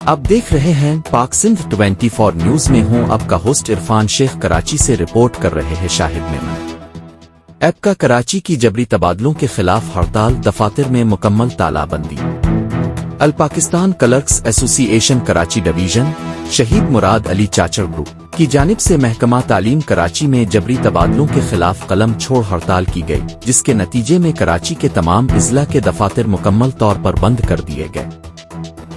आप देख रहे हैं पाक सिंध 24 न्यूज में हूं आपका होस्ट इरफान शेख। कराची से रिपोर्ट कर रहे हैं शहید में। ऐपका कराची की जबरी तबादलों के खिलाफ हड़ताल, दफातर में मुकम्मल तालाबंदी। अल पाकिस्तान कलरक्स एसोसी ऐशेन कराची ड्वीजन शहीद मुराद अली चाचड़ ग्रुप की जानिब से महकमा तालीम कराची में जबरी तबादलों के खिलाफ कलम छोड़ हड़ताल की गई, जिसके नतीजे में कराची के तमाम अज़लाዕ के दफातर मुकम्मल तौर पर बंद कर दिए गए।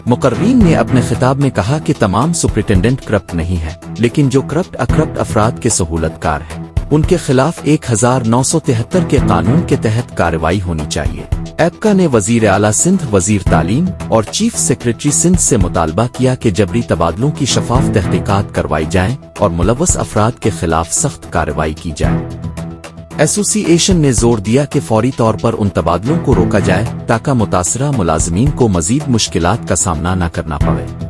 मकररइन ने अपने खिताब में कहा कि तमाम सपरिटेंडेंट करप्ट नहीं है, लेकिन जो करप्ट अफराद के सहूलतकार हैं उनके खिलाफ 1973 के कानून के तहत कार्रवाई होनी चाहिए। ऐपका ने वजीर आला सिंध, वजीर तालीम और चीफ सेक्रेटरी सिंध से मुतालबा किया कि जबरी तबादलों की शफाफ तहकीकात करवाई जाएं और मुलव्वस अफराद के खिलाफ सख्त कार्रवाई की जाए। एसोसी ऐशेन ने जोर दिया कि फौरी तौर पर उन तबादलों को रोका जाए ताकि मुतासरा मुलाजमीन को मजीद मुश्किलात का सामना न करना पड़े।